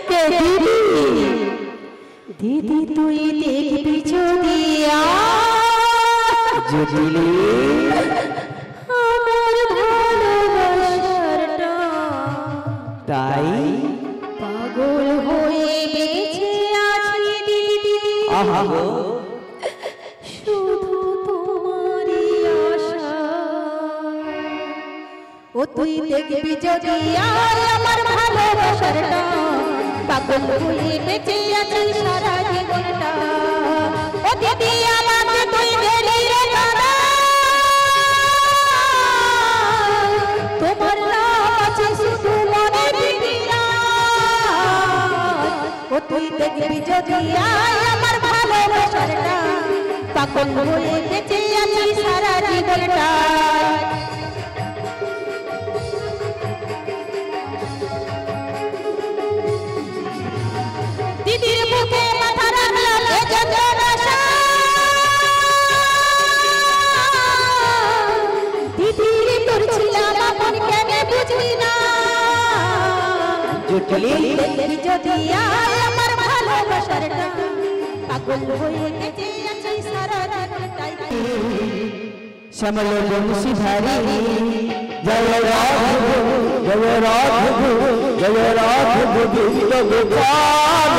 কে দিদি দিদি তুই দেখবি যদি জটিলি আমার ভালোবাসারটা তাই পাগল হয়ে বেঁচে আছি দিদি আহা শুধু তোমারই আশা ও তুই দেখবি যদি আর আমার ভালোবাসারটা পাগল হয়ে বেঁচে আছি সারা জীবনটা ও দিদি আমাকে তুই ধরে রে দাদা তোমার নাম আছে শুধু মনে দিদি ও তুই দেখবি যদি আর আমার ভালোবাসারটা পাগল হয়ে বেঁচে আছি সারা জীবনটা দিদির বুকে মাথা রাখলাম এ যন্ত্রণা দিদির তোর ছিলাম আপন কেন বুঝবি না জটিলি দেখবি যদি আর আমার ভালোবাসারটা পাগল হয়ে বেঁচে আছি সারা জীবনটাই শ্যামল বংশীধারী জয় রাধ জয় রাধ জয় রাধ গোবিন্দ গোপাল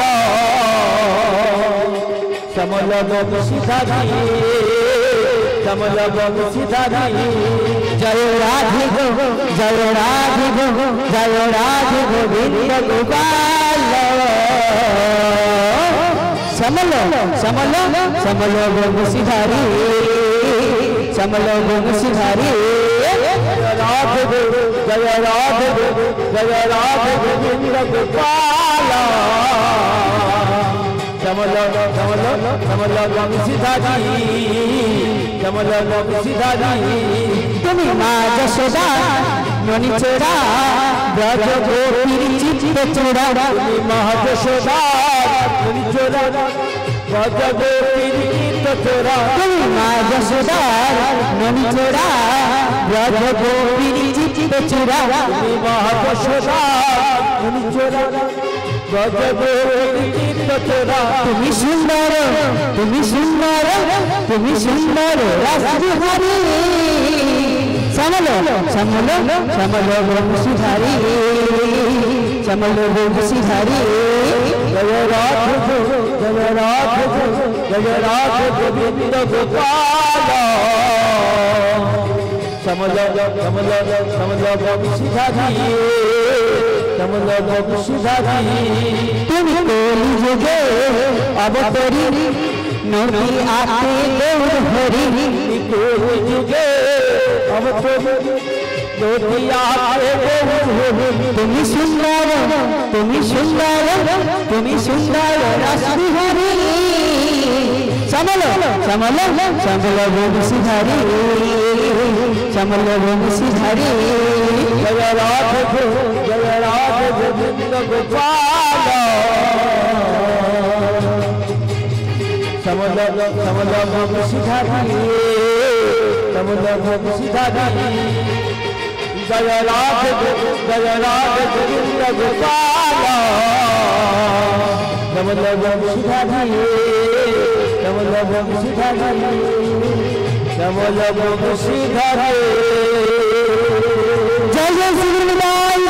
শ্যামল বংশীধারী শ্যামল বংশীধারী জয় রাধে জয় রাধে জয় রাধে গোবিন্দ গোপাল শ্যামল শ্যামল শ্যামল বংশীধারী শ্যামল বংশীধারী রাধ জয় রাধ জয় রাধ গোবিন্দ গোপাল শ্যামল শ্যামল শ্যামল বংশীধারী শ্যামল বংশীধারী তুমি মা যশোদা ননি চোরা ব্রজ গোপীর চিত্ত চোরা তুমি মা যশোদা ননি চোরা ব্রজ গোপীর চিত্ত চোরা তুমি মা যশোদা ননি চোরা ব্রজ গোপীর চিত্ত চোরা তুমি মা যশোদা ননি চোরা ব্রজ গোপীর চিত্ত চোরা তুমি সুন্দর তুমি সুন্দর তুমি সুন্দর রাসবিহারী শ্যামল শ্যামল শ্যামল বংশীধারী শ্যামল বংশীধারী জয় রাধ জয় রাধ জয় রাধ গোবিন্দ গোপাল শ্যামল শ্যামল শ্যামল বংশীধারী শ্যামল বংশীধারী তুমি কলি যুগে অবতরী নবী আতে গৌর হরি কলি যুগে তুমি সুন্দর তুমি সুন্দর তুমি সুন্দর রাসবিহারী শ্যামল শ্যামল শ্যামল বংশীধারী শ্যামল বংশীধারী জয় রাধ জয় রাধ গোবিন্দ গোপাল শ্যামল শ্যামল বংশীধারী শ্যামল বংশীধারী জয় রাধ গোবিন্দ গোপাল শ্যামল বংশীধারী শ্যামল বংশীধারী শ্যামল বংশীধারী জয় জয় শ্রীনিবাস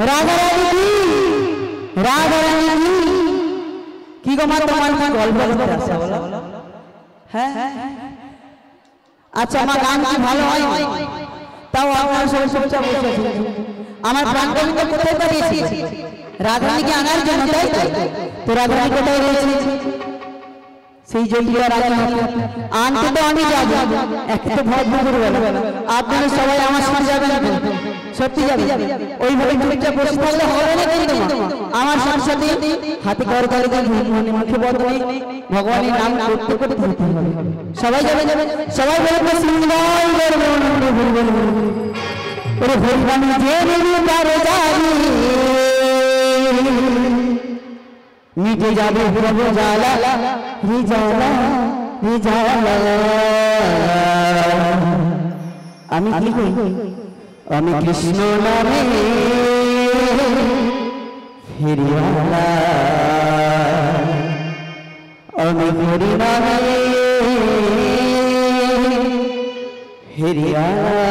রাধা রানী রাধা রানী কি গো মা তোমার গল্প বলতে আসছে বলো হ্যাঁ আচ্ছা আমার গান কি ভালো হয় তাও আপনারা সবাই চুপচাপ বসে আছেন আমার প্রাণ গোবিন্দ কোথায় দাঁড়িয়েছি রাধারানীকে আনার জন্য তাই তো রাধারানী কোথায় রয়েছে সেই জন্য আনতে তো আমি যাব একটু ভয় করবে না আপনারা সবাই আমার সাথে যাবেন সত্যি যাবেন ওইভাবে চুপচাপ বসে থাকলে হবে না কিন্তু আমার সাথে হাতে করে করে মনে মুখে বদলে ভগবানের নাম করতে করতে যেতে হবে সবাই যাবেন সবাই বলবে সিংহাই ওরে ভগবান যে নিবারে জানি মিটে যাবে প্রভু জ্বালা হি জ্বালা হি জ্বালা আমি কি কই আমি কৃষ্ণ নামে ফিরিয়ালা আমি হরি নামে ফিরিয়ালা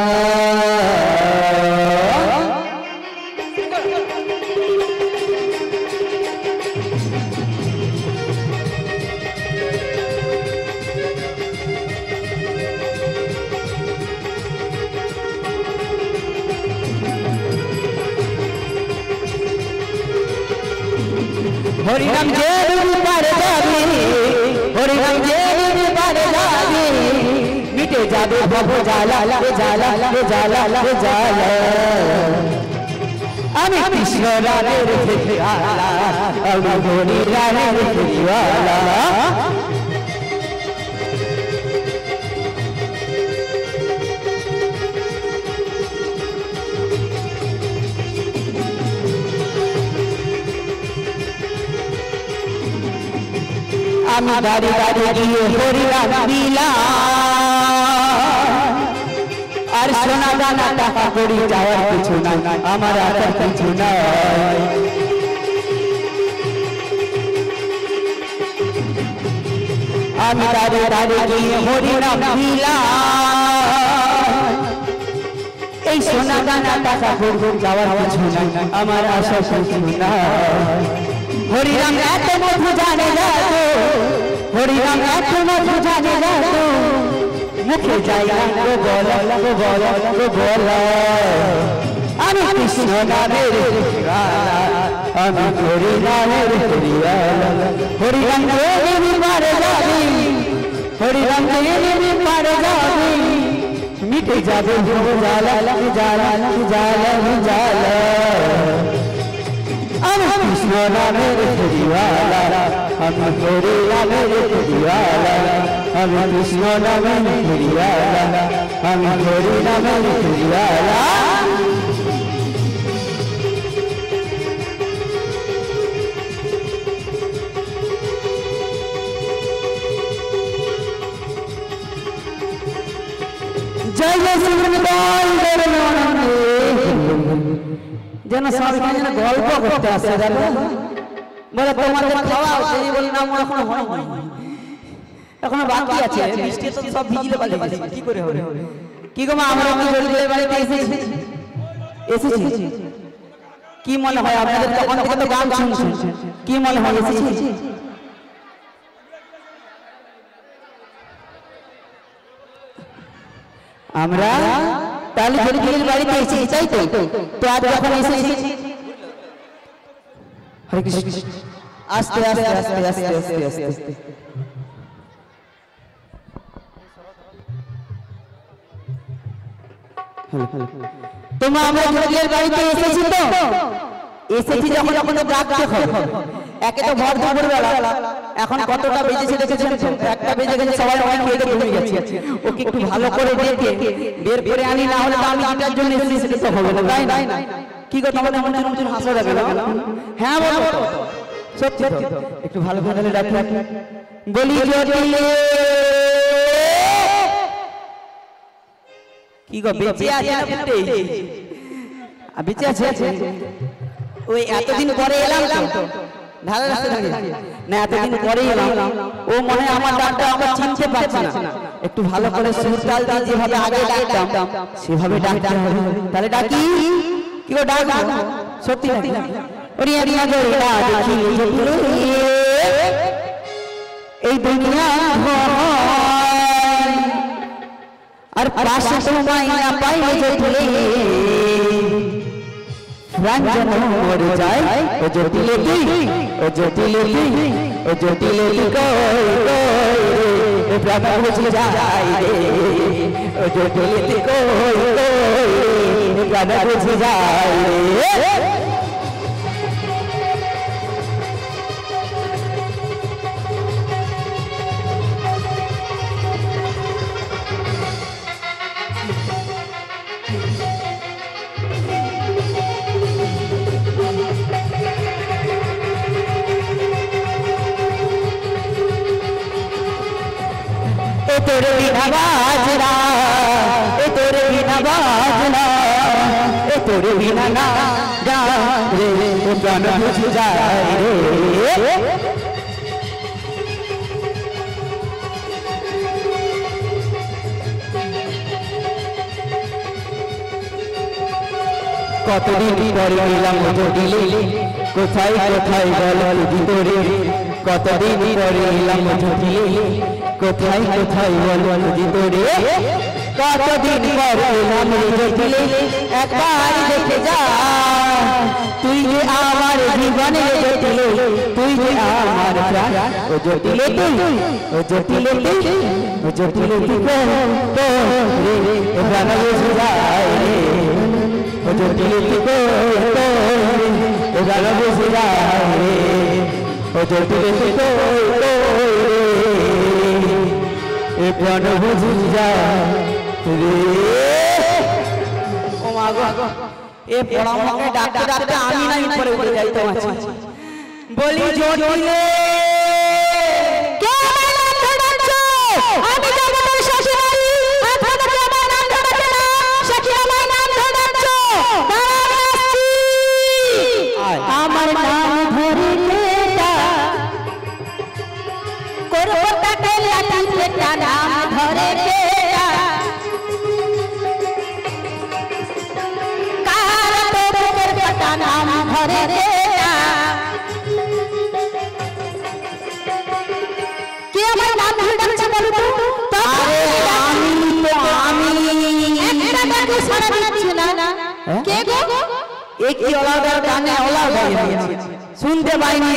হরিনাম যে পারে যাবে হরিনাম যে পারে যাবে মিটে যাবে ভব জ্বালা জ্বালা জ্বালা জ্বালা আমি কৃষ্ণ রামের ফিরিওয়ালা আমি হরি রামের ফিরিওয়ালা আমি দাঁড়ি দাঁড়িয়ে গিয়ে হরিনাম দিলাম আর সোনা দানা টাকা করি যাওয়ার কিছু না আমার আর কিছু নাই আমি দাঁড়িয়ে দাঁড়িয়ে গিয়ে হরিনাম দিলাম এই সোনা দানা টাকা করি যাওয়ার কিছু না আমার আশা কিছু নাই হরিনাম এত মধু জানে যাতো হরিনাম এত মধু জানে যাতো মুখে যাই গো বলা গো বলা গো বলা আমি কৃষ্ণ নামের ফিরিওয়ালা আমি হরি নামের ফিরিওয়ালা হরিনাম দেবী পারে যাবি হরিনাম দেবী পারে যাবি মিটে যাবে জ্বালা জ্বালা জ্বালা জ্বালা আমি কৃষ্ণ নামের ফিরিওয়ালা আমি হরি নামের ফিরিওয়ালা আমি কৃষ্ণ নামের ফিরিওয়ালা আমি হরি নামের ফিরিওয়ালা জয় জয় শ্রী গোবিন্দ যেন সবাই যেন গল্প করতে আসে দেখো বলে তোমাদের খাওয়া সেই বলি না এখন হয় এখনো বাকি আছে বৃষ্টি তো সব ভিজলে বাজে কি করে হবে কি গো মা আমরা কি জলদি বাড়িতে এসেছি কি মনে হয় আপনাদের তখন থেকে তো গান শুনছেন কি মনে হয় এসেছি আমরা তাহলে জলদির বাড়িতে এসেছি তাই তো তো আজ যখন এসেছি হরে কৃষ্ণ আস্তে আস্তে আস্তে আস্তে আস্তে আস্তে আস্তে তোমরা আমরা জলদির বাড়িতে এসেছি তো এসেছি যখন যখন ডাকতে হবে একে তো ভর দুপুর বেলা এখন কতটা বেজেছে দেখেছেন তো একটা বেজে গেছে সবাই অনেক হয়ে ঘুমিয়ে গেছে ওকে একটু ভালো করে দেখে বের করে আনি না হলে তো আমি এটার জন্য এসেছি সেটা তো হবে না তাই না কি গো তোমাদের মনে মনে হাসা যাবে না হ্যাঁ বলো সত্যি তো একটু ভালো ভালো ডাকি বলি জটিলে কি গো বেঁচে আছে না ফুটে বেঁচে আছে ওই এতদিন পরে এলাম তো ঢালা রাস্তা দাঁড়িয়ে না এতদিন পরে এলাম ও মনে আমার ডাকটা আমরা চিনতে পারছি না একটু ভালো করে সুর তাল দিয়ে যেভাবে আগে ডাকতাম সেভাবে ডাকতে হবে তাহলে ডাকি কি গো ডাক সত্যি ডাকি ওরে আরিয়া গো দেখি এই দুনিয়া আর পাশে তোমায় না পাইলে জটিলে রঞ্জন মরে যায় ও জটিলে ও জটিলে ও জটিলে কই কই প্রাণ বুঝলে যায় রে ও জটিলে কই কই প্রাণ বুঝলে যায় রে तोरे बिना बाजना তোরে বিনা না রে প্রাণ বুঝে যায় রে কতদিন পরে এলাম জটিলে কোথায় কোথায় বল ভিতরে কতদিন পরে এলাম জটিলে কোথায় কোথায় বল ভিতরে কতদিন পরে এলাম জটিলে একবার দেখে যা তুই যে আমার জীবনে জটিলে তুই যে আমার প্রাণ ও জটিলে তুই ও জটিলে তুই ও জটিলে তুই তো রে প্রাণ বুঝে যায় রে ও জটিলে তুই তো ও প্রাণ বুঝে যায় রে ও জটিলে তুই তো এ প্রাণ বুঝে যায় রে ও মা গো এ পড়ামাকে ডাকতে ডাকতে আমি নাই উপরে উঠে যাইতে আছি বলি জটিলে কে আমার নাম ধরছো আমি জগতের শাশুড়ি আপনাদের কে আমার নাম ধরছে না সখী আমার নাম ধরছো দাঁড়াও আসছি আমার নাম ধরে কেটা করবটাকে লাঠি পেটা নাম ধরে কেটা কার তোর পেটা নাম ধরে কেটা কে আমার নাম ধরছে বলো তো আমি একটা ডাকে সারা দিচ্ছে না কে গো এক কি ওলাদার কানে ওলা হয়ে গেছে শুনতে পাইনি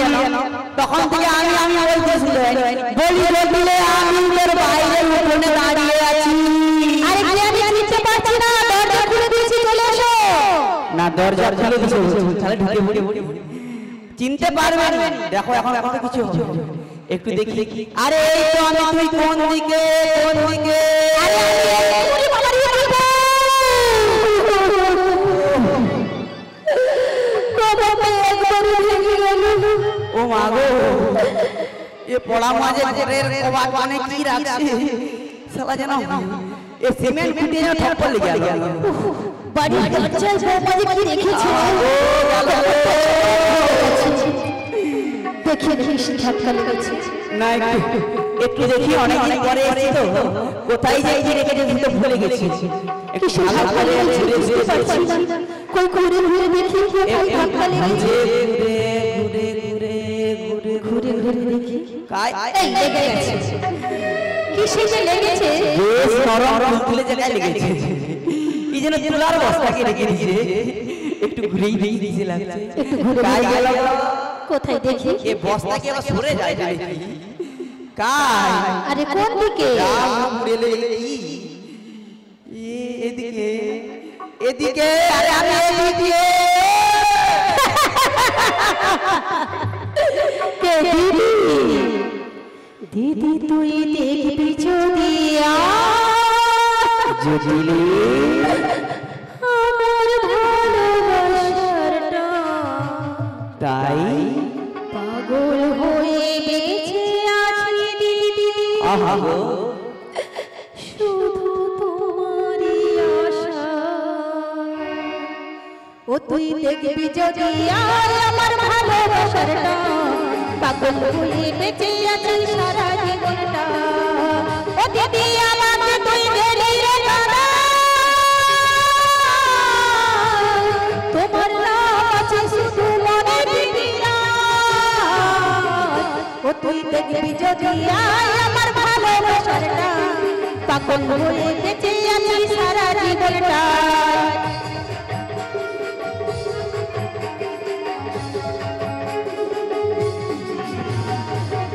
তখন থেকে আমি বলতেছিল বলি জটিলে আমি তোর বাইরে উঠোনে দাঁড়িয়ে আছি আরে কি আমি চিনতে পারছি না দরজা খুলে দিয়েছি চলে এসো না দরজা খুলে দিছো তাহলে ঢুকে পড়ি চিনতে পারবেন দেখো এখন তো কিছু হবে একটু দেখি আরে এই তো আমি তুই কোন দিকে আরে আমি পুরি বাবারি বাবা কবে একবার ভেঙে গেল ও মা গো এ পড়া মাঝে ঘরের কবাট মানে কি রাখছে শালা জানো এ সিমেন্ট কুটে যেন ঠপ্পর লেগে গেল বাড়ির দরজায় বৌমাজি কি রেখেছে দেখি ধাক্কা লেগেছে না একটু দেখি অনেকদিন পরে এসেছি তো কোথায় যাই যে রেখে যেতে তো ভুলে গেছি একটু ধাক্কা লেগেছে বুঝতে পারছি না কই ঘুরে ঘুরে দেখি কোথায় ধাক্কা লেগেছে ঘুরে ঘুরে দেখি কাই এই লেগে গেছে কিসে যে লেগেছে বেশ নরম তুলে জায়গায় লেগেছে এই যেন তুলার বস্তাকে রেখে দিয়েছে একটু ঘুরেই দিয়েছে লাগছে একটু ঘুরে কাই গেল কোথায় দেখি এ বস্তাকে আবার সরে যায় দেখি কাই আরে কোন দিকে উড়েলে এদিকে এদিকে আরে আমি এদিকে কে দিদি দিদি তুই দেখবি যদি জটিলে আমার ভালোবাসারটা তাই পাগল হয়ে বেঁচে আছি দিদি আহা গো শুধু তোমারই আশা ও তুই দেখবি যদি আর আমার ভালোবাসারটা পাগল হয়ে বেঁচে আছি সারা জীবনটা ও দিদি আমাকে তুই গেলি রে দাদা তোমার নাম আছে শুধু মনে দিদিরা ও তুই দেখবি যদি আর আমার ভালোবাসারটা পাগল হয়ে বেঁচে আছি সারা জীবনটা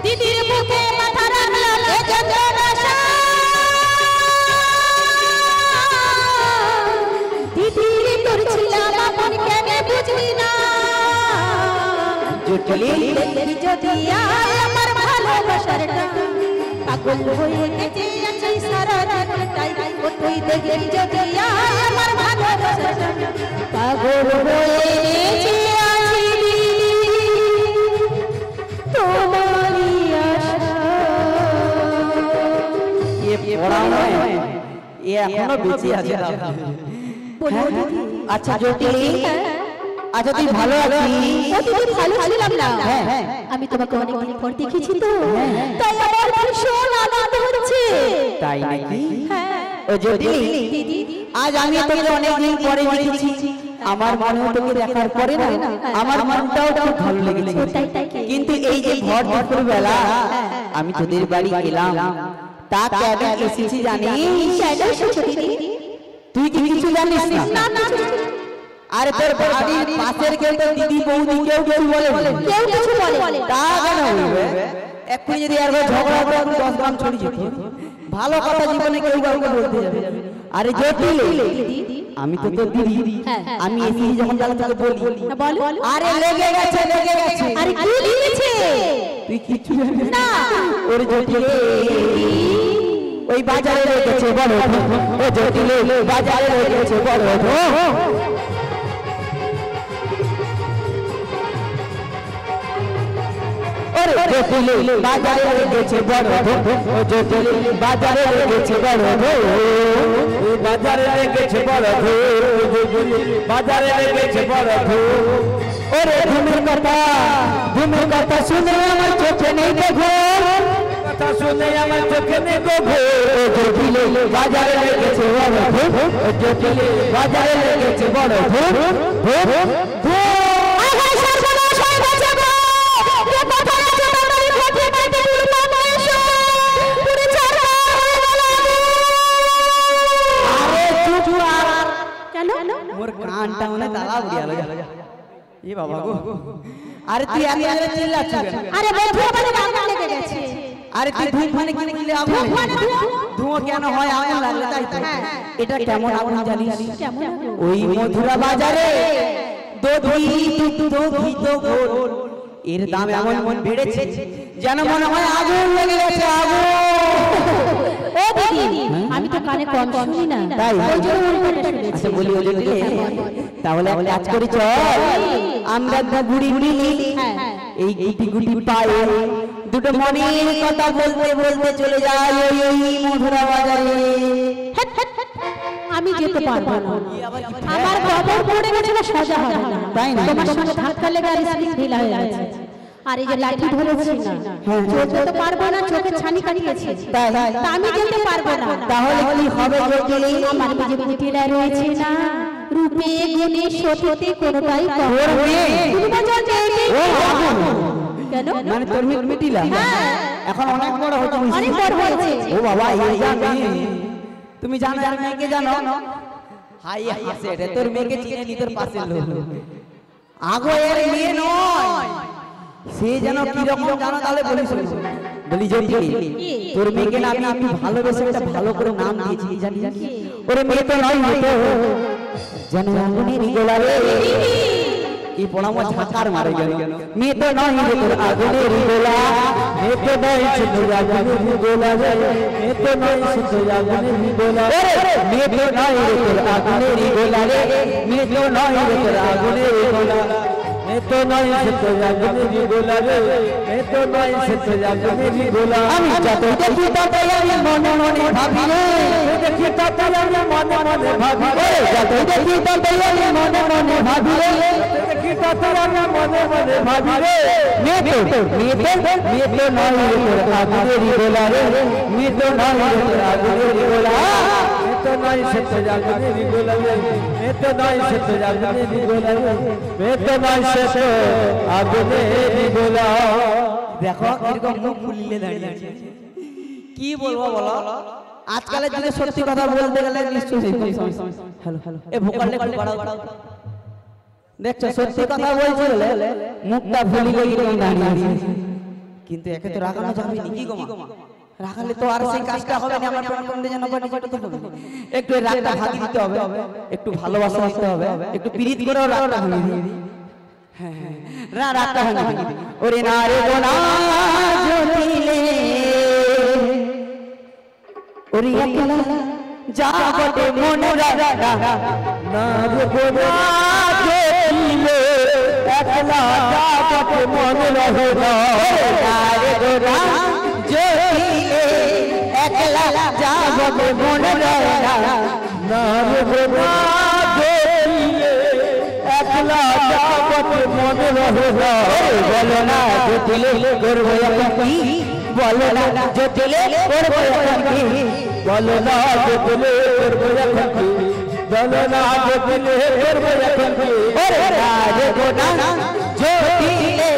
দিদির বুকে মাথা রাখলাম এ যন্ত্রণা দিদির তোর ছিলাম আপন কেন বুঝবি না জটিলে দেখবি যদি আর আমার ভালোবাসারটা পাগল হয়ে গেছে আছি সারা জীবনটাই ও তুই দেখবি যদি আর আমার ভালোবাসারটা পাগল হয়ে গেছে আছি তোমারই আশা এ পড়া নয় এ এখনো বেঁচে আছে বলো দিদি আচ্ছা জ্যোতি, আচ্ছা তুই ভালো আছিস? ও দিদি ভালো ছিলাম না, হ্যাঁ। আমি তোমাকে অনেকদিন পর দেখেছি তো, তাই আমার ভীষণ আনন্দ হচ্ছে। তাই নাকি? হ্যাঁ ও জ্যোতি, দিদি, আজ আমি তোকে অনেকদিন পরে দেখেছি। আমার মনেও তোকে দেখার পরে না আমার মনটাও খুব ভালো লেগেছে। কিন্তু এই যে ভর দুপুর বেলা আমি তোদের বাড়ি এলাম, তা কেন এসেছি জানিস? তুই কি কিছু জানিস না? আরে তোর বাড়ির পাশের কেউ তো দিদি বৌদি কেউ কিছু বলে? কেউ কিছু বলে তা কেন বলবে? এক্ষুনি যদি একবার ঝগড়া হতো 10 গ্রাম ছড়িয়ে যেত। ভালো কথা জীবনে কেউ কাউকে বলতে যাবে। আরে জ্যোতি, আমি তো তোর দিদি, আমি এসে যখন যাকে তোকে বলি, বল। আরে লেগে গেছে। আরে কি লিখেছে? তুই কিছু জানিস না। ওরে জ্যোতি রে, ওই বাজারে লেগেছে বড় ধো। ও জ্যোতি রে, বাজারে লেগেছে বড় ধো। ওরে জ্যোতি রে, বাজারে লেগেছে বড় ধো। ও জ্যোতি রে, বাজারে লেগেছে বড় ধো। বাজারে লেগেছে বড় ধো, বাজারে লেগেছে বড় ধো। ওরে ঘুমের কথা শুনে আমার চোখে নেই দেখো, কথা শুনে আমার চোখে নেই গো ভো। ও জ্যোতি রে, বাজারে লেগেছে বড় ধো। ও জ্যোতি রে, বাজারে লেগেছে বড় ধো। মোর কানটা মনে তালা উড়িয়া গেল। এ বাবা গো, আরে তুই এত জোরে চিল্লাচ্ছিস কেন? আরে বন্ধু মানে আগুন লেগে গেছে। আরে তুই ধূপ মানে কি বললি? আগুন ধোঁয়া কেন হয়? আগুন লাগলে তাই তো। এটা কেমন আগুন জানিস? কেমন আগুন? ওই মধুরা বাজারে দোধিত গোল এর দাম এমন বেড়েছে যেন মনে হয় আগুন লেগে গেছে। আগুন। ও দিদি, আমি তো কানে কম শুনি না, তাই? ওই জন্য ওর কথা শুনেছি। আচ্ছা বলি ওই দিলে তাহলে এক কাজ করি, চল আমরা গুড়ি এই গুটি পায়ে দুটো মনের কথা বলতে চলে যাই ওই মধুরা বাজারে। আমি যেতে পারবো না, আমার খবর পড়ে গেছে না, সোজা হবে না। তাই না? তোমার সঙ্গে ধাক্কা লেগে আর স্পিড ঢিলা হয়ে গেছে। আর এই যে লাঠি ধরেছি না, চলতে তো পারবো না, চোখে ছানি কাটিয়েছে, তাই? তা আমি যেতে পারবো না। তাহলে কি হবে জ্যোতি? আমার যে কুটিরা রয়েছে না, রূপে গুণে সতীতে কোনটাই কম ওর মেয়ে? তুমি বলছো যে এই ও আগুন। কেন? মানে তোর মিটিলা এখন অনেক বড় হয়েছে, অনেক বড় হয়েছে। ও বাবা, এই জানি তুমি জানো আর মেয়েকে জানো? হাই হাসে রে, তোর মেয়েকে চিনে নি তোর পাশের লোক। আগো এর মেয়ে নয়, সে যেন কি রকম জানো তাহলে বলি শুনি। বলি জ্যোতি, তোর মেয়েকে না আমি একটু ভালোবেসে একটা ভালো করে নাম দিয়েছি, জানি ওরে মেয়ে তো নয়, হতো যেন আগুনের গোলা রে। এই পড়ামো ঝাঁকার মারে গেল। মেয়ে তো নয় রে তোর আগুনের গোলা, মেয়ে তো নয় শুধু আগুনের গোলা রে, মেয়ে তো নয় শুধু আগুনের গোলা। মেয়ে তো নয় রে তোর আগুনের গোলা রে, মেয়ে তো নয় রে তোর আগুনের গোলা। মেয়ে তো নয় শুধু আগুনের গোলা রে, মেয়ে তো নয় শুধু আগুনের গোলা। আমি যত দেখি ততই আমি মনে মনে ভাবি রে, দেখি ততই আমি মনে মনে ভাবি রে, যত দেখি ততই আমি মনে মনে ভাবি রে। দেখি ততই আমি মনে মনে ভাবি রে। মেয়ে তো নয় রে তোর আগুনের গোলা রে, মেয়ে তো নয় রে তোর আগুনের গোলা। মেয়ে তো নয় শুধু আগুনের গোলা রে, মেয়ে তো নয় শুধু আগুনের গোলা রে, মেয়ে তো নয় শুধু আগুনের গোলা। দেখো কিরকম মুখ ফুলিয়ে দাঁড়িয়ে আছে। কি বলবো বলো? আজকালের যুগে সত্যি কথা বলতে গেলে নিশ্চয়ই হ্যালো এ ভোকালটা একটু বাড়াও। দেখছো সত্যি কথা বলছি বলে মুখটা ফুলিয়ে কিরকম দাঁড়িয়ে আছে। কিন্তু একে তো রাগানো যাবে না, কি গো মা? রাগালে তো আর সেই কাজটা হবে না, আমার প্রাণ বন্ধে যেন বাড়ি যেতে হবে। একটু রাগটা ভাগি দিতে হবে, একটু ভালোবাসা দিতে হবে, একটু প্রীত করেও রাগটা ভাঙিয়ে দিই। হ্যাঁ রাগটা ভাঙিয়ে দিই। ওরে না রে গোনা জ্যোতিলে, ওরে একলা যা বটে মন রাগা, না রে গোনা জ্যোতিলে, একলা যা বটে মন রহে না। না রে গোনা জ্যোতিলে, একলা যা বটে মন রাগা। না রে গোনা জ্যোতিলে, একলা যাবত মনে রহে না বলো না জটিলে করবো এখন কি বলো না জটিলে করবো এখন কি বলো না জটিলে করবো এখন কি বলো না জটিলে করবো এখন কি ওরে রাজগো না জটিলে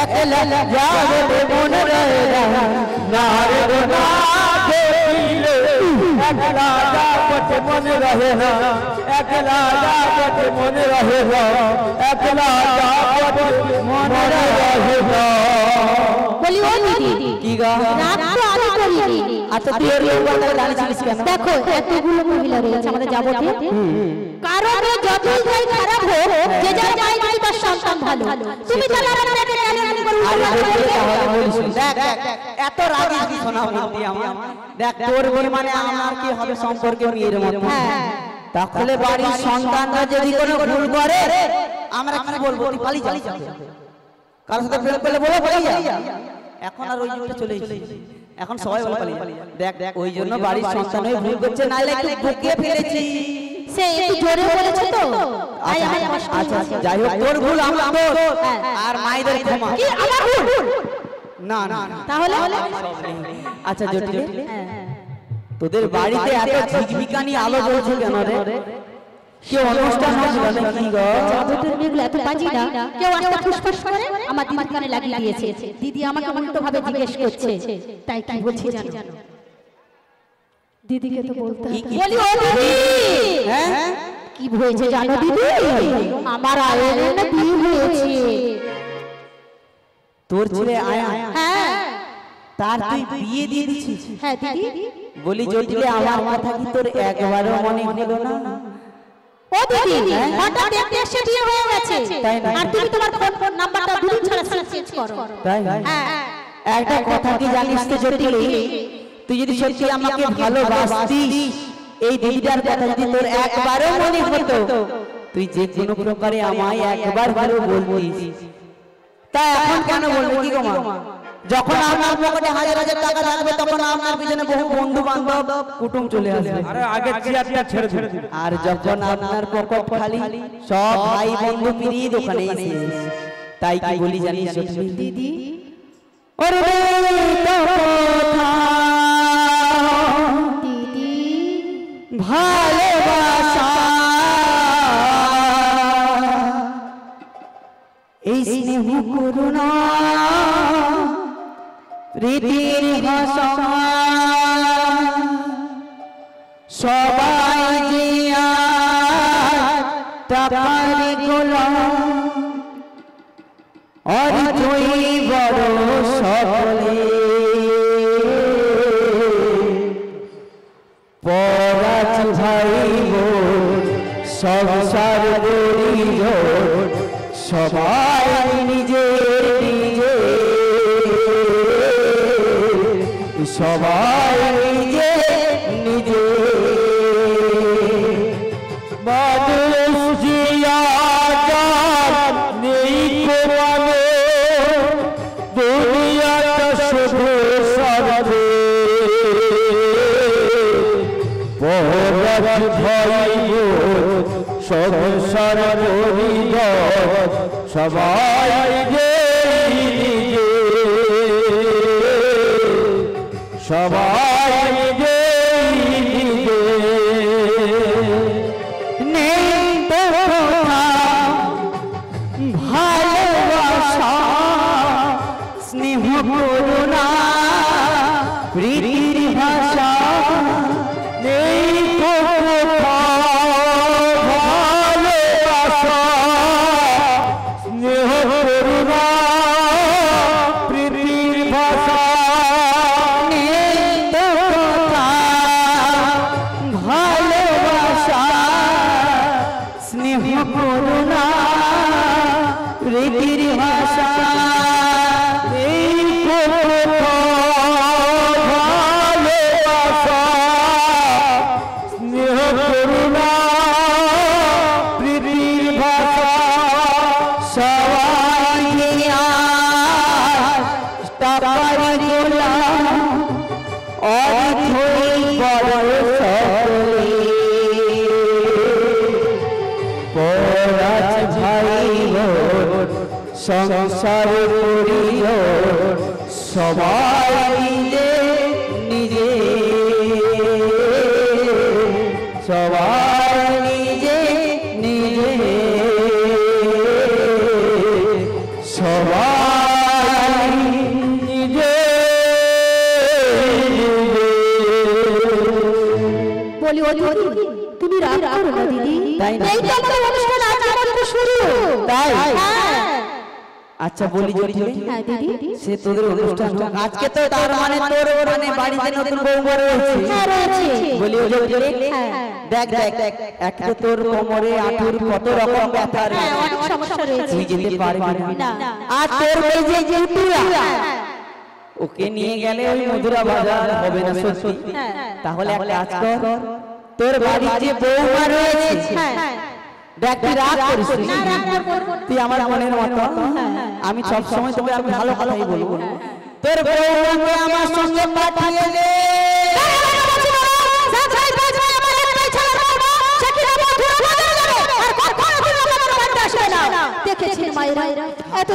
একলা যাবত মনে রহে না না রে গো না জটিলে একলা যাবত মনে রহে না একলা যাবত মনে রহে না একলা যাবত মনে রহে না বলি ও দিদি কি গা রাত তো আমি করিনি। আচ্ছা তুই এর লোক কথা জানিস কেন দেখো এতগুলো মহিলা রয়েছে আমাদের যাবতীয়, কারণ যতই যাই খারাপ হোক যে যার মায়ের বাড়ি তার সন্তান ভালো। তুমি তাহলে আর আমাকে জ্ঞানী করে এত রাগি কি শোনা বলতি আমার দেখ তোর বলি মানে আমার কি হবে সম্পর্কে মেয়ের মতো তাহলে বাড়ির সন্তানরা যদি কোনো ভুল করে আমরা কি বলবো তুই পালিয়ে যা কারোর সাথে প্রেম করলে বলো পালিয়ে যা এখন আর ওই যুগটা চলে এসেছে এখন সবাই বলে পালিয়ে যা দেখ ওই জন্য বাড়ির সন্তান হয়ে ভুল করছে নাইলে একটু বুকিয়ে ফেলেছি সে একটু জোরে বলেছে তো তাই আমার কষ্ট আচ্ছা যাই হোক তোর ভুল আমার তোর আর মায়েদের ক্ষমা কি আমার ভুল না না তাহলে আচ্ছা জটিল তোদের বাড়িতে এত ঝিকমিকানি আলো জ্বলছে কেন রে কি অনুষ্ঠান হচ্ছিল নাকি গো যাবতীয় মেয়েগুলো এত বাজি না, কেউ একটা ফুসফুস করে আমার দিদির কানে লাগিয়ে দিয়েছে। দিদি আমাকে উল্টো ভাবে জিজ্ঞেস করছে, তাই কি বলছি জানো? দিদিকে তো বলতে হবে। বলি ও দিদি হ্যাঁ কি হয়েছে জানো দিদি? আমার আয়নের বিয়ে হয়েছে। তোর ছেলে আয়া হ্যাঁ তার তুই বিয়ে দিয়ে দিছিস? হ্যাঁ দিদি। বলি জটিলে আমার কথা কি তোর একবারও মনে হলো না? ও দিদি হঠাৎ দেখতে এসে বিয়ে হয়ে গেছে, আর তুমি তোমার ফোন নাম্বারটা দুদিন ছাড়া চেঞ্জ করো। তাই হ্যাঁ একটা কথা কি জানিস তো জটিলে, তুই যদি সত্যি আমাকে ভালোবাসতিস এই দিদিটার কথা যদি তোর একবারও মনে হতো তুই যে কোনো প্রকারে আমায় একবার ভালো বলতিস। তা এখন কেন বলবি কি গো মা? যখন আপনার পকেটে 1000 টাকা থাকবে তখন আপনার পিছনে বহু বন্ধু বান্ধব কুটুম চলে আসবে, আরে আগে চেয়ারটা ছেড়ে দিন। আর যখন আপনার পকেট খালি সব ভাই বন্ধু মিলিয়ে দোকানে এসে তাই কি বলি জানিস দিদি ওরে তো কথা দিদি ভালোবাসা এই স্নেহ করুণা প্রীতির ভাষা সবাই যে টাকার গোলাম আর তুই বড় সকলে পরাজ ভাই বোন সংসার করিল সবাই নিজে নিজে সবাই নিজে নিজে মানুষ জিয়া যার নেই কোরআনে দুনিয়াটা শুধু সারাবে পরাজ ভাই বোন সংসার করিল সবাই নিজে নিজে সবাই নিজে নিজে নেই তো কথা ভালোবাসা স্নেহ করুণা প্রীতির ভাষা নেই তো কথা ভালোবাসা স্নেহ করুণা প্রীতির ভাষা নেই তো কথা ভালোবাসা স্নেহ করুণা প্রীতির ভাষা নেই তো কথা ভালোবাসা স্নেহ করুণা প্রীতির ভাষা সবাই টাকার গোলাম অর্থই বড় সকলে পরাজ ভাই সংসার পরিজন সবাই নিজে নিজে সবাই নিজে নিজে সবাই নিজে বলি ও দিদি তুমি রাগ করো না দিদি তাই না? এই তো আমাদের অনুষ্ঠান আজ আমাদের শুরু তাই? হ্যাঁ আচ্ছা বলি জটিল হ্যাঁ দিদি সে তোদের অনুষ্ঠান হোক। আজকে তো তার মানে তোর মানে বাড়িতে নতুন বউ রয়েছে হ্যাঁ রয়েছে বলি ও জটিল হ্যাঁ দেখ দেখ দেখ এক তো তোর কোমরে আঁটুর কত রকম ব্যথা হ্যাঁ রয়েছে অনেক সমস্যা রয়েছে তুই যেতে পারবি না না আর তোর ওই যে জুতুরা ওকে নিয়ে গেলে ওই মধুরা বাজার হবে না সত্যি হ্যাঁ তাহলে এক কাজ কর তোর বাড়ির যে বউমা রয়েছে হ্যাঁ দেখ তুই রাগ করিস না না। রাগ করব না তুই আমার মনের মতো আমি সব সময় তোকে আমি ভালো কথাই বলবো তোর বউমাকে আমার সঙ্গে পাঠিয়ে দে দেখেছেন মায়েরা এত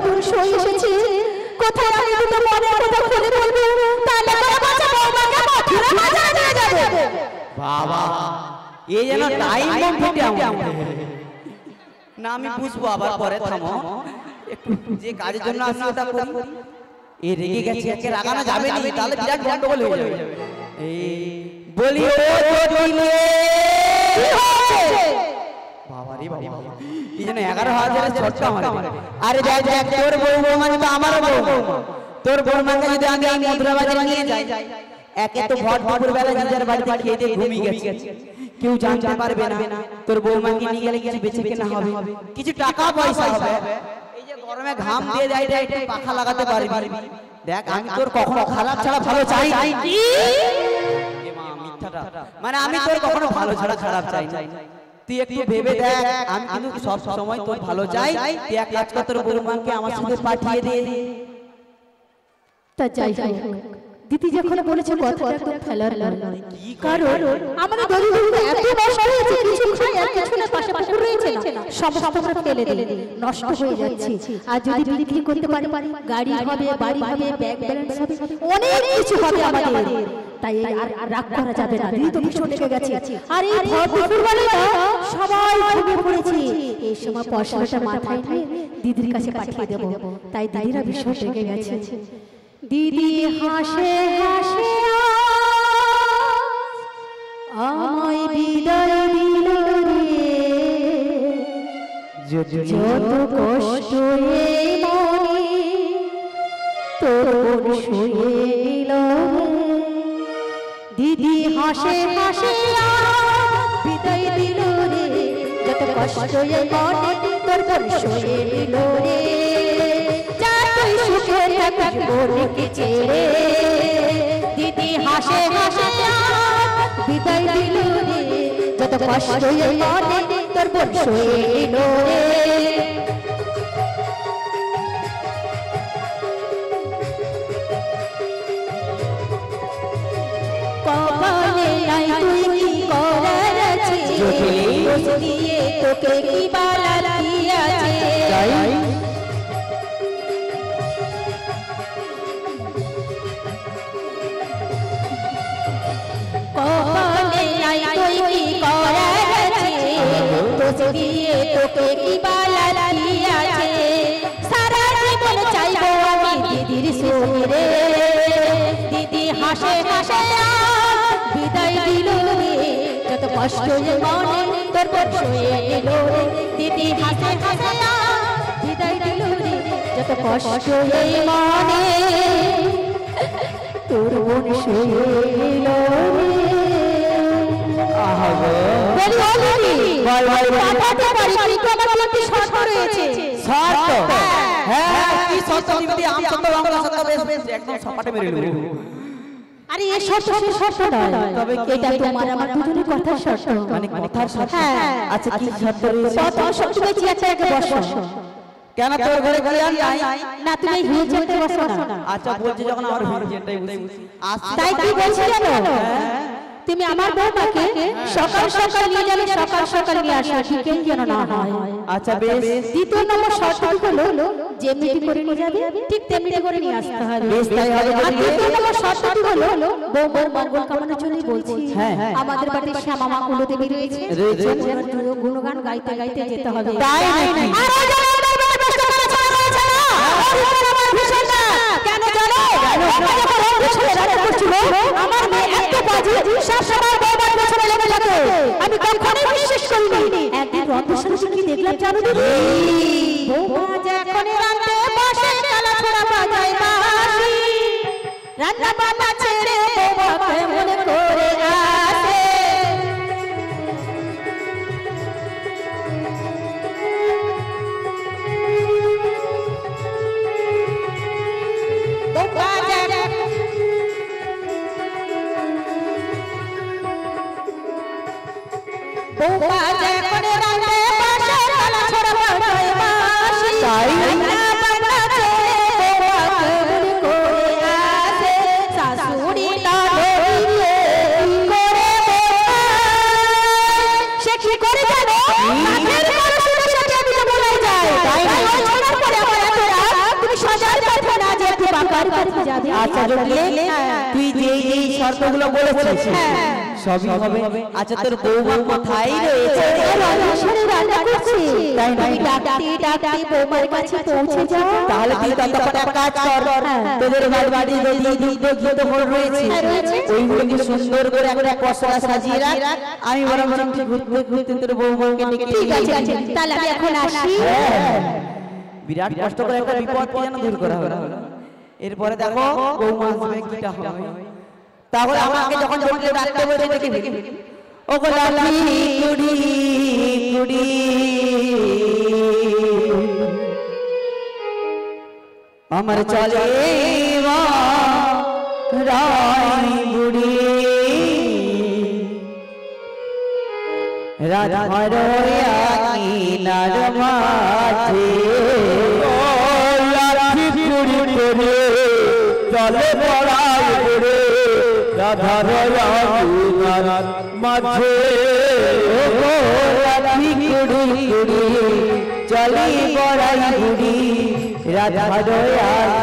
দূর সই এসেছে কোথায় আমি দুটো মনের কথা খুলে বলবো তাহলে আমার বাচ্চা বৌমাকে মথুরা বাজারে নিয়ে যাবে বাবা এই যেন টাইম বম ফুটে আমার না আমি বুঝবো আবার পরে থামো একটু যে কাজের জন্য আসি ওটা করি এই রেগে গেছে একে রাগানো যাবে না তাহলে বিরাট গন্ডগোল হয়ে যাবে এই বলি ও জটিলে কি হয়েছে বাবা রে বাবা এই যেন 11,000 ছোট আমার আরে দেখ দেখ তোর বউ মানে তো আমারও বউ তোর বউমাকে যদি আমি এই মধুরা বাজারে নিয়ে যাই একে তো ভর দুপুর বেলা নিজের বাড়িতে খেয়ে দিয়ে ঘুমিয়ে গেছে কেউ জানতে পারবে না তোর বউমাকে নিয়ে গেলে কিছু বেঁচে কেনা হবে কিছু টাকা পয়সা হবে এই যে গরমে ঘাম দিয়ে যাই একটু পাখা লাগাতে পারবি দেখ আমি তোর কখনো খারাপ ছাড়া ভালো চাই না মানে আমি তোর কখনো ভালো ছাড়া খারাপ চাই না তুই একটু ভেবে দেখ আমি কিন্তু সব সময় তোর ভালো চাই তুই এক কাজ কর তোর বউমাকে আমার সঙ্গে পাঠিয়ে দে তা যাই হোক দিদি যখন বলেছে কথাটা তো ফেলার নয় কারণ আমাদের দরিদ্র এত নষ্ট হয়েছে কিছু খাই আর কিছু না পাশে পুকুর রয়েছে না সমস্ত আমরা ফেলে দিই নষ্ট হয়ে যাচ্ছে আর যদি বিক্রি করতে পারি গাড়ি হবে বাড়ি হবে ব্যাংক ব্যালেন্স হবে অনেক কিছু হবে আমাদের তাই আর রাগ করা যাবে না দিদি তো ভীষণ লেগে গেছে আর এই ভরপুর বলে না সবাই ঘুমিয়ে পড়েছে এই সময় পয়সাটা মাথায় নিয়ে দিদির কাছে পাঠিয়ে দেব তাই দিদিরা ভীষণ লেগে গেছে দিদি হাসে হাসে আমায় বিদায় দিল রে যত কষ্ট এই মনে তোর শুয়ে দিল দিদি হাসে হাসে বিদায় দিল রে যত কষ্ট এই মনে তোর শুয়ে দিল রে সুখে থাকিস বোনকে ছেড়ে দিদি হাসে হাসে বিদায় দিল রে যত কষ্ট এই মনে তোর বোন শুয়ে দিল রে কপালে নাই তুই কি করার আছে দোষ দিয়ে তোকে কি বালা লাগিয়াছে কপালে নাই তুই কি করার আছে দোষ দিয়ে তোকে কি বালা লাগিয়াছে সারা জীবন চাইবো আমি দিদির সঙ্গে রে দিদি হাসে হাসে বিদায় দিল রে যত কষ্ট মনে তোর বোন শুয়ে দিল রে দিদি হাসে হাসে বিদায় দিল রে যত কষ্ট এই মনে তোর বোন শুয়ে দিল রে বলি ও দিদি পাঠাতে পারি কিন্তু আমার বলতে শর্ত রয়েছে শর্ত হ্যাঁ কি শর্ত দিবি আম শর্ত বাংলা শর্ত বেশ একদম সপাটে মেরে নেব আরে এই শর্ত নয় তবে এটা তোমার আমার দুজনের কথার শর্ত মানে কথার শর্ত হ্যাঁ আচ্ছা কি শর্ত রয়েছে তোমার শর্ত বেঁচে আছে আগে বসো কেন তোর ঘরে ঘরে আর নাই না তুমি হিল চেতে বসো না আচ্ছা বলছি যখন আমার হিল চেনটাই বুঝি তাই কি বলছি জানো তুমি আমার বৌমাকে সকাল সকাল নিয়ে যাবে, সকাল সকাল নিয়ে আসবে, ঠিক যেন না হয়। আচ্ছা বেশ। দ্বিতীয় নম্বর শর্ত হলো যেমনি করে নিয়ে যাবে ঠিক তেমনি করে নিয়ে আসতে হবে। বেশ তাই হবে। আর তৃতীয় নম্বর শর্তটি হলো বৌমার মঙ্গল কামনা চলে বলছি আমাদের বাড়িতে শ্যামা মা কুলদেবী রয়েছে, গুণগান গাইতে গাইতে যেতে হবে। তাই নাকি? কেন জানো আমার মেয়ে এত বাজে সবসময় বৌমার পেছনে লেগে থাকে, আমি কখনোই বিশ্বাস করিনি। একদিন রন্ধনশালা কি দেখলাম জানো দিদি, বৌমা যখন রান্নাতে বসে কালা ছোড়া বাজায় বাঁশি, রান্না বান্না ছেড়ে বৌমাকে মনে করে আসে। বৌমা যখন রান্নাতে বসে কালা ছোড়া বাজায় বাঁশি, রান্না বান্না ছেড়ে বৌমাকে মনে করে আসে। শাশুড়ি লালনে করে সে কি করে জানো, মাঠের মানুষের সাথে আমি বলে যায় তাই ওই ছোড়ার পরে আমার এত রাগ, তুমি সজার পথে না যে তুই বাবার কাছে যাবে। আচ্ছা জটিলে তুই যেই শর্তগুলো বলেছিস সবই হবে। আচ্ছা তোর বৌমা কোথায় রয়েছে? রান্না করছি, তাই তুমি ডাকতে ডাকতে বৌমার কাছে পৌঁছে যাও। তাহলে তুই ততক্ষণ এক কাজ কর, তোদের বাড়ি যদি দুধ ঘিত ফল রয়েছে ওইগুলোকে সুন্দর করে একটা পসরা সাজিয়ে রাখ, আমি বরং ঘুরতে ঘুরতে তোর বৌমাকে ডেকে ঠিক আছে তাহলে আমি এখন আসি। বিরাট কষ্ট করে একটা বিপদ যেন দূর করা হলো। এরপরে দেখো বৌমা আসবে কিটা হবে। তাহলে আমাকে যখন জটিলে রাখতে বলে দেখে ও গো লাঠি কুড়ি কুড়ি আমার চলে রাই বুড়ি রাধার কিনার মাঝে লাঠি চুরি করে চলে পড়াই করে রাধার কিনার মাঝে লাঠি কুড়ি কুড়ি চলে পড়াই বুড়ি রাধার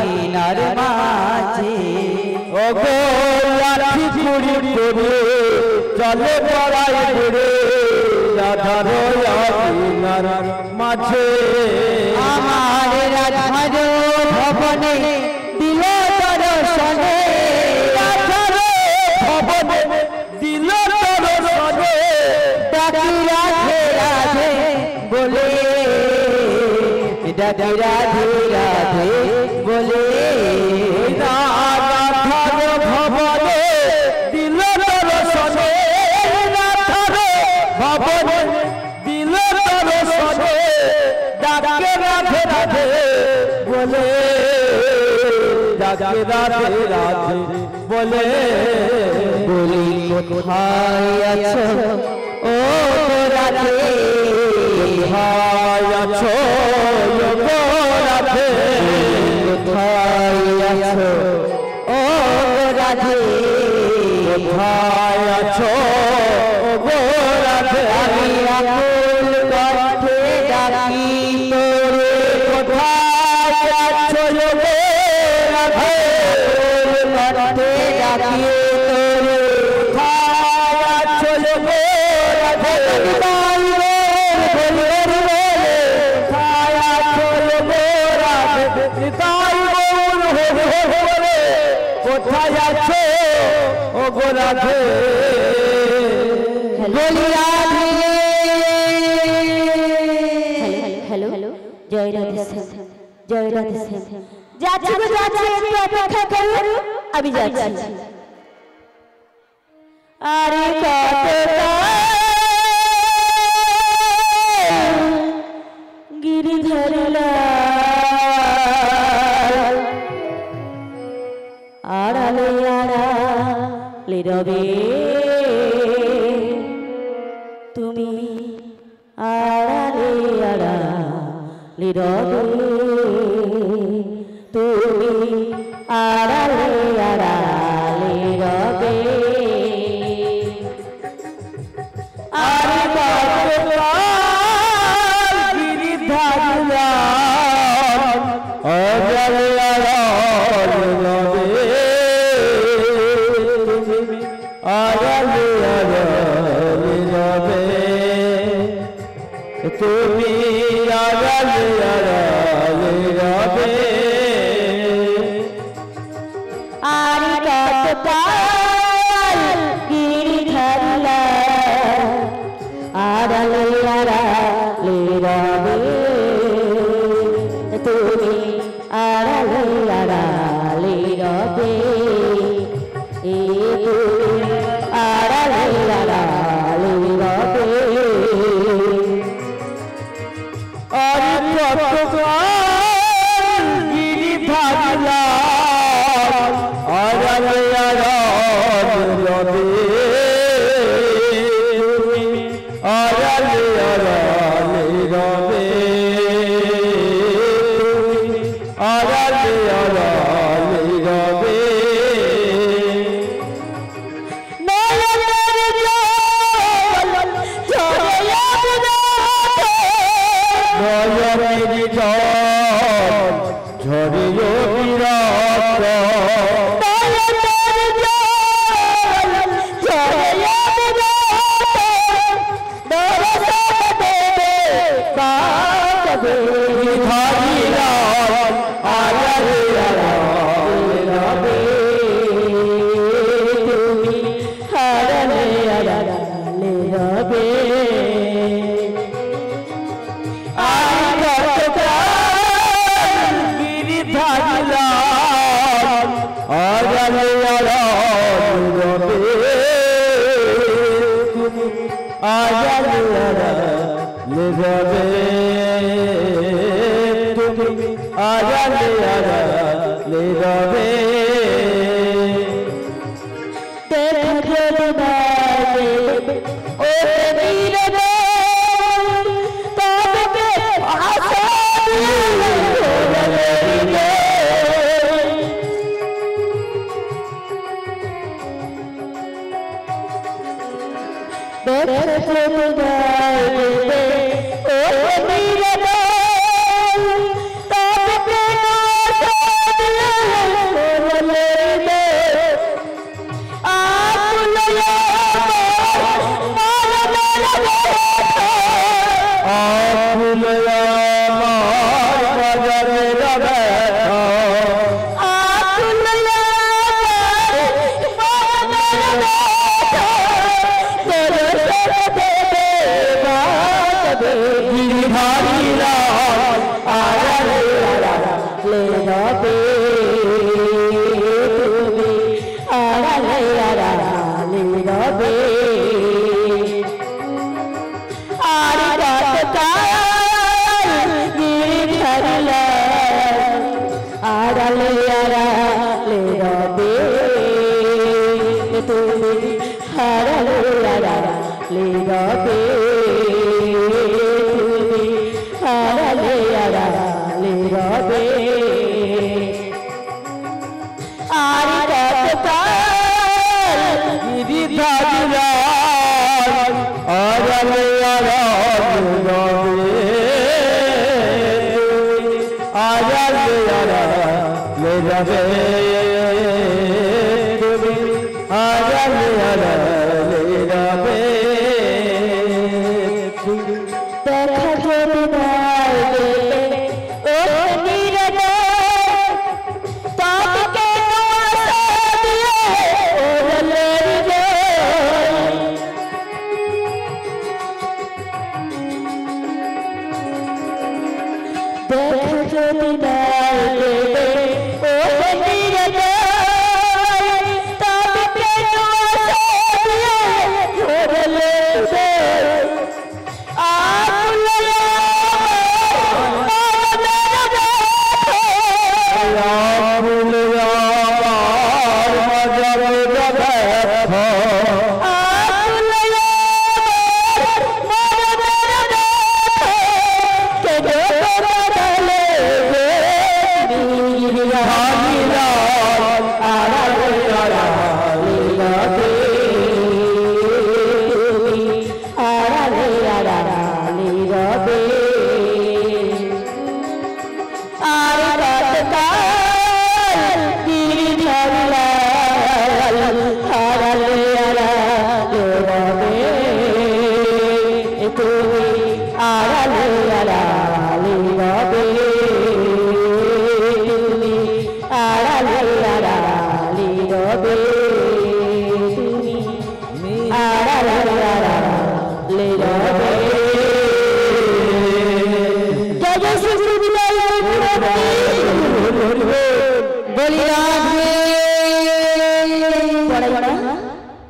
কিনার মাঝে ও গো লাঠি চুরি করে চলে পড়াই করে রাধার কিনার মাঝে আমার রাধার ভবনে দিল দর্শনে রাধার ভবনে দিল দর্শনে ডাকি রাধে রাধে বলে ডাকি রাধে রাধে বলে রাধার ভবনে দিল দর্শনে রাধার ভবনে দিল দর্শনে ডাকে রাধে রাধে বলে ডাকে রাধে রাধে বলে বলি কোথায় আছো ও রাধে কোথায় আছো গো রাধে কোথায় আছো ও রাধে কোথায় আছো গো রাধে আমি আকুল কণ্ঠে ডাকি তোরে কোথায় আছো গো রাধে কণ্ঠে ডাকি তোরে কোথায় আছো গো রাধে কোথায় আছো গো রাধে নিতাই গৌর হরে কোথায় আছো ও গো রাধে বলি রাধে হ্যালো হ্যালো জয় রাধে শ্যাম, জয় রাধে শ্যাম। যাচ্ছি গো যাচ্ছি, একটু অপেক্ষা করো, আমি যাচ্ছি। আরে কত গিরিধর আড়ালে আড়ালে রবে তুমি, আড়ালে আড়ালে রবে তুমি, আড়ালে আড়ালে রবে তুমি আড়ালে আড়ালে রবে আর কতকাল গিরিধারিলা আড়ালে আড়ালে রবে তুমি আড়ালে আড়ালে রবে তুমি আড়ালে আড়ালে রবে আর কতকাল গিরিধারিলা আড়ালে আড়ালে রবে তুমি আড়ালে আড়ালে রবে আড়ালে আড়ালে রবে নয়নের জল ঝরিও বিরাট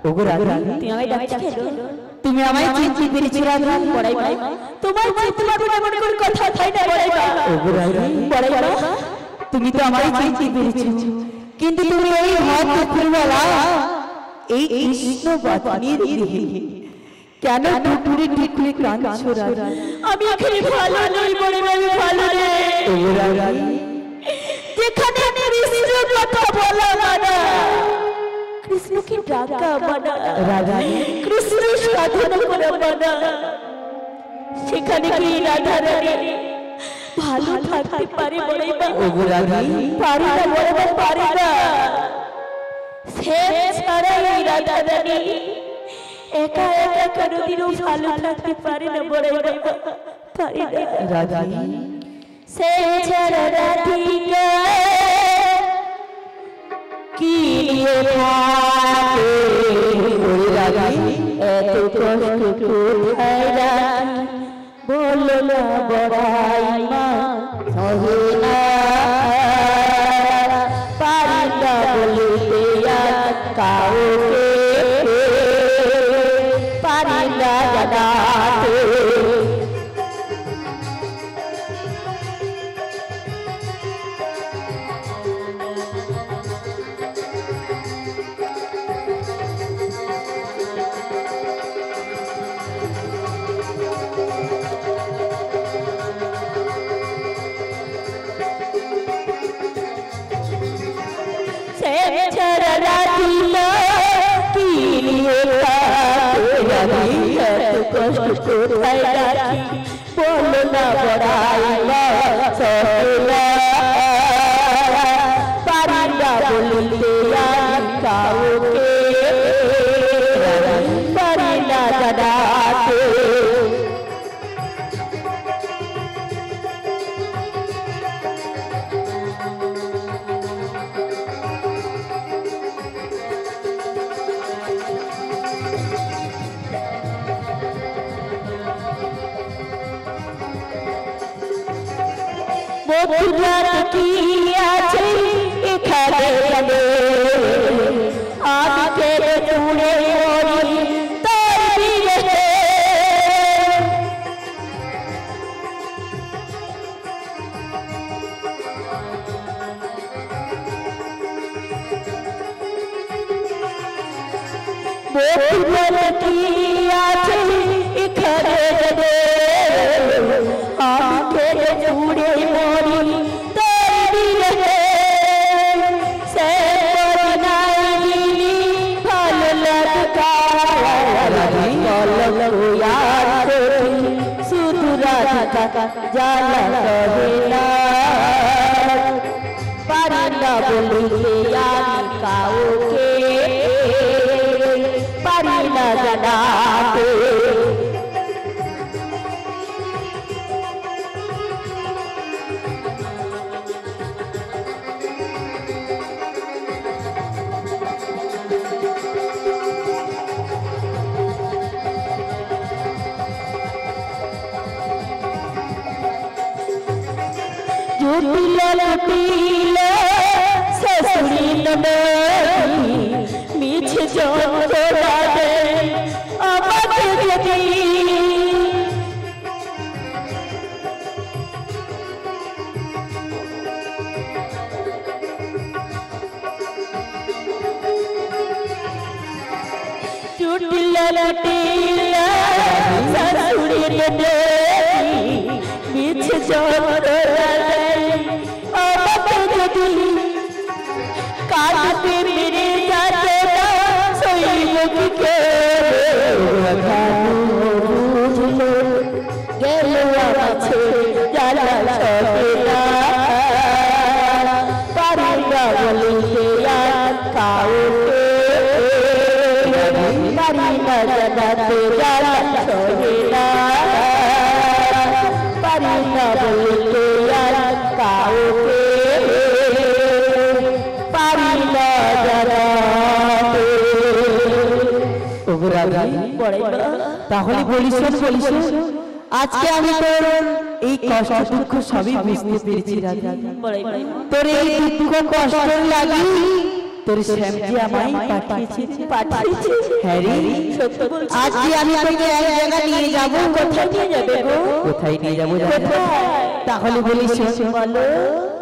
ওগো রাধা তুমি আমায় ডাকছো কেন? তুমি আমায় চিনতে পেরেছো রাধা? বড়াই মা তোমার চিনতে পারবো না এমন কোনো কথা হয় না বড়াই মা। ওগো রাধা বড়াই মা তুমি তো আমায় চিনতে পেরেছো, কিন্তু তুমি এই হাত দুপুরবেলা এই কৃষ্ণ বাতানির দিকে কেন টুকুরে টুকুরে কাঁদছো রাধা? আমি এখানে ভালো নই বড়াই মা, আমি ভালো নেই। ওগো রাধা যেখানে কৃষ্ণ কথা বলা মানা, কৃষ্ণকে ডাকা মানা, রাধা কৃষ্ণ সাধনা করা মানা, সেখানে কি রাধা রানী ভালো থাকতে পারে বড়াই মা? ওগো রাধা পারি না বড়াই মা, পারি না। সে ছাড়াই রাধা রানী একা একা কোনোদিনও ভালো থাকতে পারে না বড়াই মা, পারি না। রাধা সে ছাড়া রাধিকা কি নিয়ে থাকে ওরে রাধা এত কষ্ট কোথায় রাখি বলো না বড়াই মা, সহে না পারি না বলতে আর কাউকে, পারি না জানাতে। কষ্ট কোথায় রাখি বলো না বড়াই মা, সহেলা পারি না বলতে আর কাউকে, পারি না জানাতে। বন্ধুরা কি আছে এখানে জানে, আমি কেড়ে চুড়ে মরি তার বিরহে। বন্ধুরা কি আছে এখানে জানে, আমি কেড়ে চুড়ে মরি তার বিরহে। সে মরি নাই ভালো লাগা শুধু রাধিকা জ্বালা করে না, পারি না বলতে আমি কাউকে, পারি না জানাতে। জুটিলা লুটিলা সসুরি ননদি মিছে যন্ত্রণা দে আমাকে যদি। জুটিলা লুটিলা সসুরি ননদি মিছে যন্ত্রণা দে আমাকে যদি। কাঁদতে মেরে যাতে না সইব কি কে, বুঝলো গেল আমার ছেড়ে জ্বালা সহে না, পারি না বলতে আর কাউকে, পারি না জানাতে জ্বালা সহে না, পারি না বলতে আর কাউকে, পারি না জানাতে। তাহলে বলিস আজকে আমি তোর এই কষ্ট দুঃখ সবই বুঝতে পেরেছি রাধা। তোর এই দুঃখ কষ্ট লাগি তোর শ্যামজি আমায় পাঠিয়েছে হ্যাঁ রে সত্য বলছি। আজকে আমি তোকে এক জায়গা নিয়ে যাব। কোথায় নিয়ে যাবে গো? কোথায় নিয়ে যাবো জানো? কোথায়? তাহলে বলিস বলো।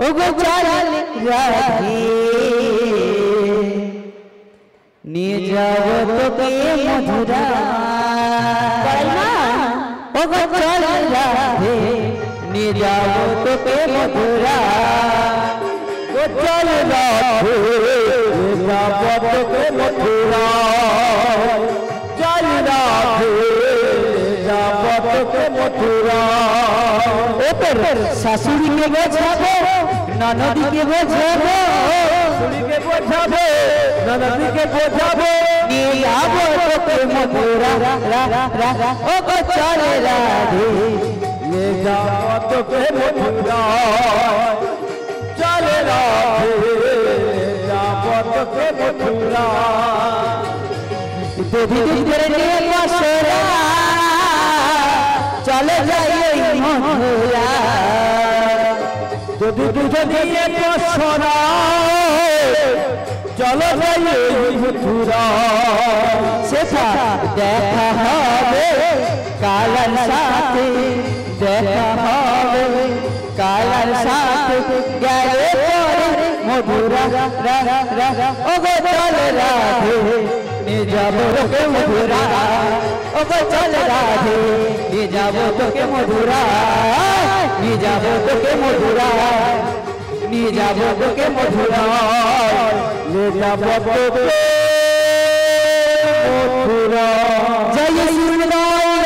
ও গো চল রাধে নিয়ে যাব তোকে মধুরা। বল না। ও গো চল রাধে নিয়ে যাব তোকে মধুরা। ও চল রাধে যাব তোকে মথুরা। চল রাধে যাব তোকে মথুরা। ও তোর শাশুড়িকে বোঝাবো ননদিকে বোঝাবো শাশুড়িকে বোঝাবো ননদিকে বোঝাবো। নিয়ে যাব তোকে মধুরা। ও গো চল রাধে ले जाओ तो के मथुरा। चल राधे जाओ तो के मथुरा। দুদিন ধরে নিয়ে বসরা চলে যাই ওই মধুরা। যদি দুধে দিয়ে বসরা চলো যাই ওই মথুরা। সেটা দেখা হবে কালার সাথে, দেখা হবে কালার সাথে গেলে পরে মধুরা। ও গো চল রাধে নিয়ে যাব তোকে মধুরা। ও গো চল রাধে নিয়ে যাব তোকে মধুরা। নিয়ে যাব তোকে মধুরা। নিয়ে যাব তোকে মধুরা। ले जाओ तो के मथुरा। জয় শ্রী রাম।